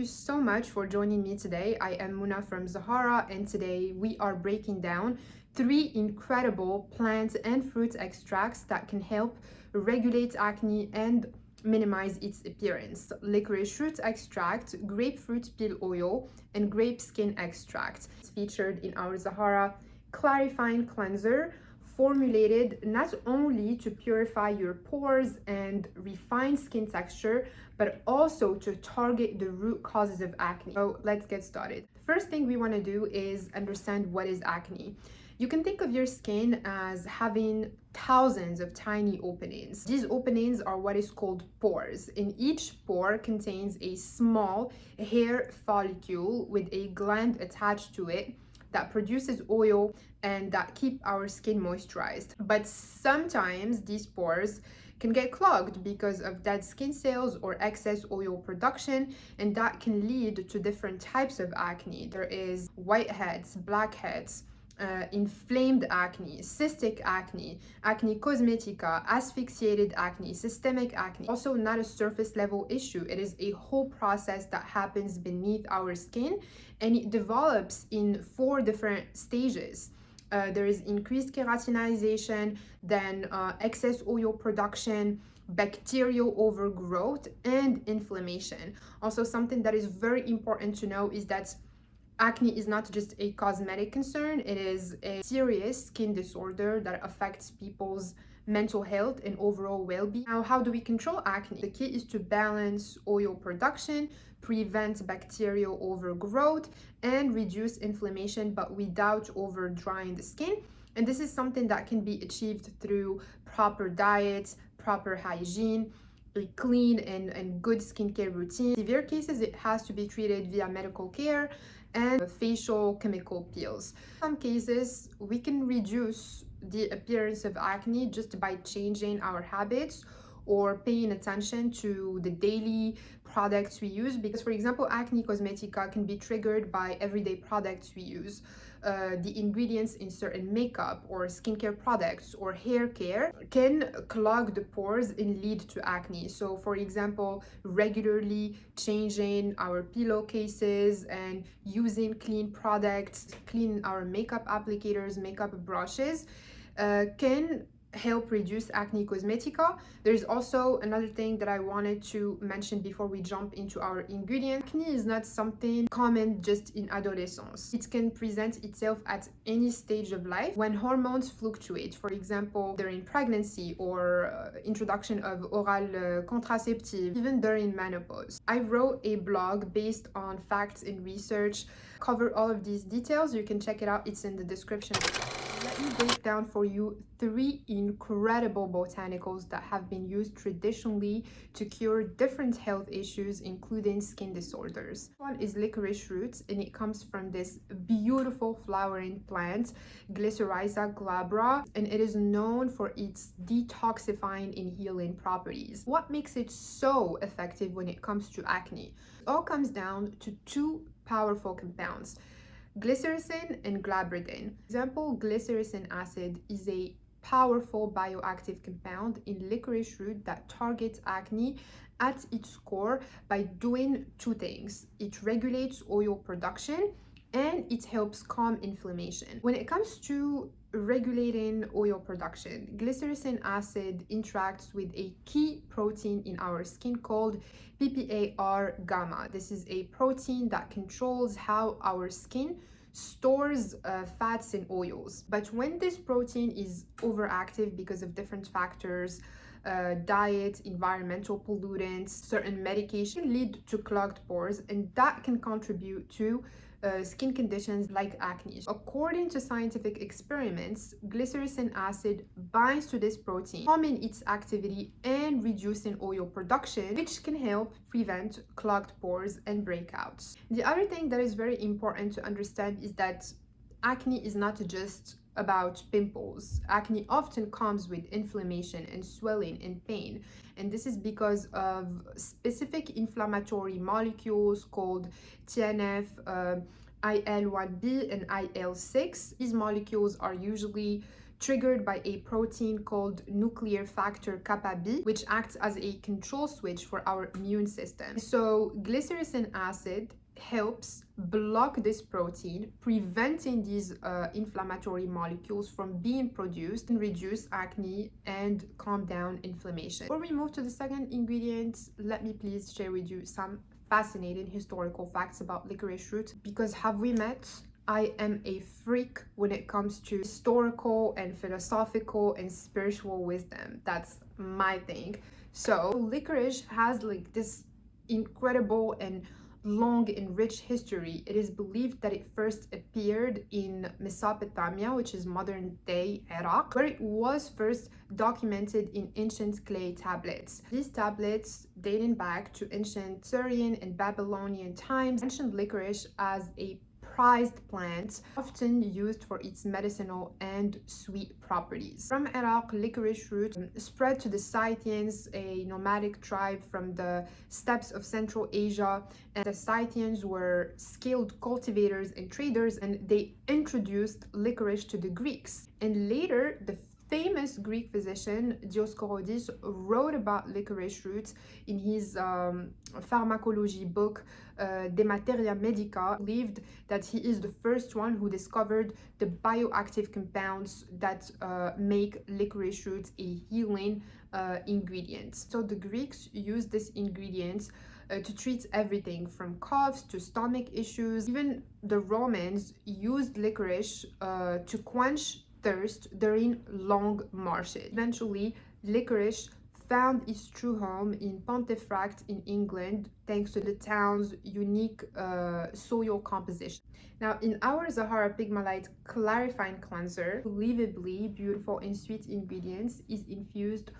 Thank you so much for joining me today. I am Muna from Zahara, and today we are breaking down 3 incredible plant and fruit extracts that can help regulate acne and minimize its appearance: licorice root extract, grapefruit peel oil, and grape skin extract. It's featured in our Zahara Clarifying Cleanser, formulated not only to purify your pores and refine skin texture, but also to target the root causes of acne. So let's get started. First thing we want to do is understand what is acne. You can think of your skin as having thousands of tiny openings. These openings are what is called pores, and each pore contains a small hair follicle with a gland attached to it that produces oil and that keep our skin moisturized. But sometimes these pores can get clogged because of dead skin cells or excess oil production, and that can lead to different types of acne. There is whiteheads, blackheads, inflamed acne, cystic acne, acne cosmetica, asphyxiated acne, systemic acne. Also not a surface level issue. It is a whole process that happens beneath our skin, and it develops in 4 different stages. There is increased keratinization, then excess oil production, bacterial overgrowth, and inflammation. Also, something that is very important to know is that acne is not just a cosmetic concern, it is a serious skin disorder that affects people's mental health and overall well-being. Now, how do we control acne? The key is to balance oil production, prevent bacterial overgrowth, and reduce inflammation, but without over drying the skin. And this is something that can be achieved through proper diet, proper hygiene, a clean and good skincare routine. In severe cases, it has to be treated via medical care and facial chemical peels. In some cases, we can reduce the appearance of acne just by changing our habits or paying attention to the daily products we use. Because, for example, acne cosmetica can be triggered by everyday products we use. The ingredients in certain makeup or skincare products or hair care can clog the pores and lead to acne. So, for example, regularly changing our pillowcases and using clean products, clean our makeup applicators, makeup brushes, can help reduce acne cosmetica. There's also another thing that I wanted to mention before we jump into our ingredients. Acne is not something common just in adolescence. It can present itself at any stage of life when hormones fluctuate, for example during pregnancy or introduction of oral contraceptive, even during menopause. I wrote a blog based on facts and research, cover all of these details. You can check it out, it's in the description. Let me break down for you 3 incredible botanicals that have been used traditionally to cure different health issues, including skin disorders. One is licorice root, and it comes from this beautiful flowering plant, Glycyrrhiza glabra, and it is known for its detoxifying and healing properties. What makes it so effective when it comes to acne? It all comes down to 2 powerful compounds: glycyrrhizin and grape. Example, glycyrrhizin acid is a powerful bioactive compound in licorice root that targets acne at its core by doing 2 things. It regulates oil production and it helps calm inflammation. When it comes to regulating oil production, glycyrrhizin acid interacts with a key protein in our skin called PPAR gamma. This is a protein that controls how our skin stores fats and oils. But when this protein is overactive because of different factors, diet, environmental pollutants, certain medication, lead to clogged pores, and that can contribute to skin conditions like acne. According to scientific experiments, glycyrrhizin acid binds to this protein, calming its activity and reducing oil production, which can help prevent clogged pores and breakouts. The other thing that is very important to understand is that acne is not just about pimples. Acne often comes with inflammation and swelling and pain, and this is because of specific inflammatory molecules called TNF, IL-1B, and IL-6. These molecules are usually triggered by a protein called nuclear factor kappa B, which acts as a control switch for our immune system. So glycyrrhizin acid helps block this protein, preventing these inflammatory molecules from being produced, and reduce acne and calm down inflammation. Before we move to the second ingredient, let me please share with you some fascinating historical facts about licorice root, because have we met? I am a freak when it comes to historical and philosophical and spiritual wisdom. That's my thing. So licorice has like this incredible and long and rich history. It is believed that it first appeared in Mesopotamia, which is modern day Iraq, where it was first documented in ancient clay tablets. These tablets, dating back to ancient Syrian and Babylonian times, mentioned licorice as a prized plant, often used for its medicinal and sweet properties. From Iraq, licorice root spread to the Scythians, a nomadic tribe from the steppes of Central Asia, and the Scythians were skilled cultivators and traders, and they introduced licorice to the Greeks. And later, the famous Greek physician Dioscorides wrote about licorice roots in his pharmacology book De Materia Medica. Believed that he is the first one who discovered the bioactive compounds that make licorice roots a healing ingredient. So the Greeks used this ingredient to treat everything from coughs to stomach issues. Even the Romans used licorice to quench thirst during long marches. Eventually, licorice found its true home in Pontefract in England, thanks to the town's unique soil composition. Now, in our Zahara Pigmalite Clarifying Cleanser, unbelievably beautiful and sweet ingredients is infused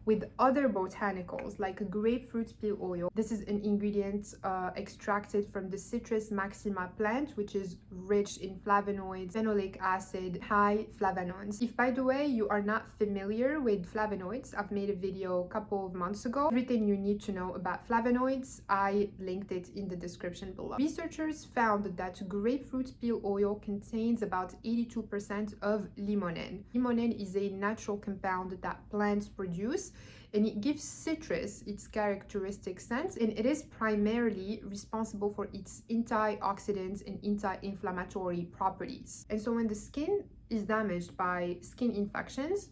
with other botanicals like grapefruit peel oil. This is an ingredient extracted from the Citrus maxima plant, which is rich in flavonoids, phenolic acid, high flavonoids. If, by the way, you are not familiar with flavonoids, I've made a video a couple of months ago. Everything you need to know about flavonoids, I linked it in the description below. Researchers found that grapefruit peel oil contains about 82% of limonene. Limonene is a natural compound that plants produce, and it gives citrus its characteristic scent, and it is primarily responsible for its antioxidant and anti-inflammatory properties. And so when the skin is damaged by skin infections,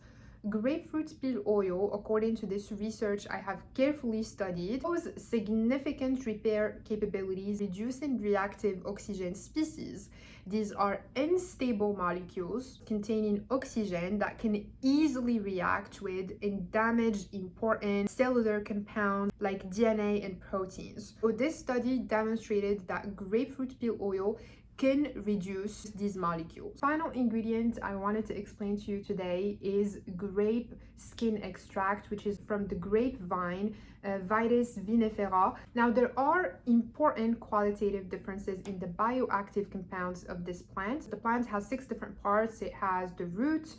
grapefruit peel oil, according to this research I have carefully studied, shows significant repair capabilities, reducing reactive oxygen species. These are unstable molecules containing oxygen that can easily react with and damage important cellular compounds like DNA and proteins. So this study demonstrated that grapefruit peel oil can reduce these molecules. Final ingredient I wanted to explain to you today is grape skin extract, which is from the grapevine, Vitis vinifera. Now, there are important qualitative differences in the bioactive compounds of this plant. The plant has 6 different parts. It has the root,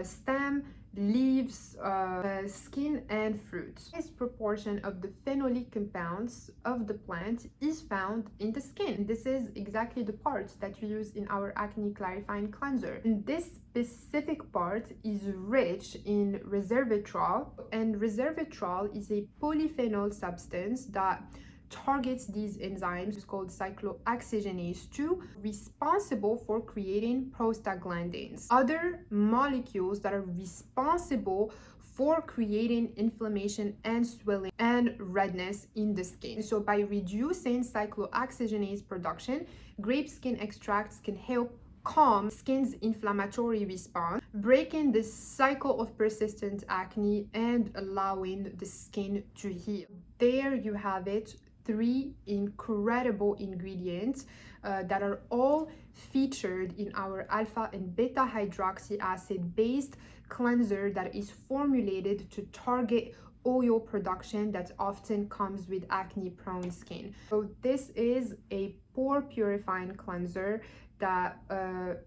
stem, leaves, skin, and fruit. This proportion of the phenolic compounds of the plant is found in the skin. This is exactly the part that we use in our acne clarifying cleanser. And this specific part is rich in resveratrol, and resveratrol is a polyphenol substance that targets these enzymes. It's called cyclooxygenase 2, responsible for creating prostaglandins, other molecules that are responsible for creating inflammation and swelling and redness in the skin. So by reducing cyclooxygenase production, grape skin extracts can help calm skin's inflammatory response, breaking the cycle of persistent acne and allowing the skin to heal. There you have it, 3 incredible ingredients that are all featured in our alpha and beta hydroxy acid based cleanser that is formulated to target oil production that often comes with acne prone skin. So this is a pore purifying cleanser that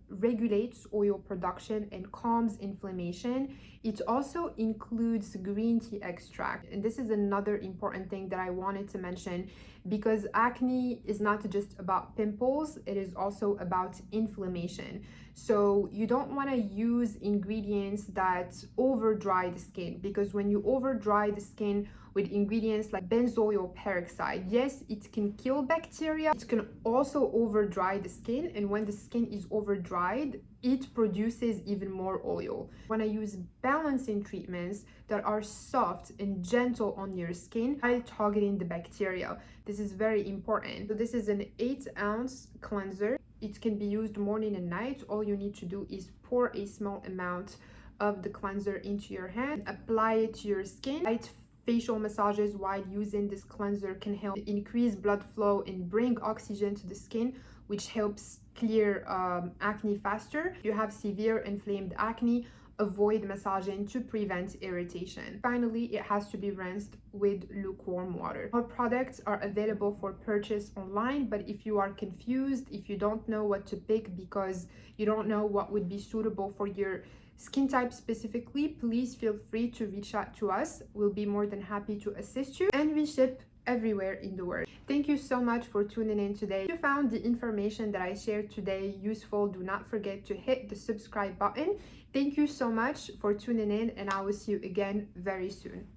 regulates oil production and calms inflammation. It also includes green tea extract, and this is another important thing that I wanted to mention. because acne is not just about pimples, it is also about inflammation. So you don't want to use ingredients that over dry the skin, because when you over dry the skin with ingredients like benzoyl peroxide, yes, it can kill bacteria, it can also over dry the skin, and when the skin is over dried, it produces even more oil. When I use balancing treatments that are soft and gentle on your skin while targeting the bacteria, this is very important. So this is an 8-ounce cleanser. It can be used morning and night. All you need to do is pour a small amount of the cleanser into your hand, apply it to your skin. Light facial massages while using this cleanser can help increase blood flow and bring oxygen to the skin, which helps clear acne faster. If you have severe inflamed acne, avoid massaging to prevent irritation. Finally, it has to be rinsed with lukewarm water. Our products are available for purchase online, but if you are confused, if you don't know what to pick because you don't know what would be suitable for your skin type specifically, please feel free to reach out to us. We'll be more than happy to assist you, and we ship everywhere in the world. Thank you so much for tuning in today. If you found the information that I shared today useful, do not forget to hit the subscribe button. Thank you so much for tuning in, and I will see you again very soon.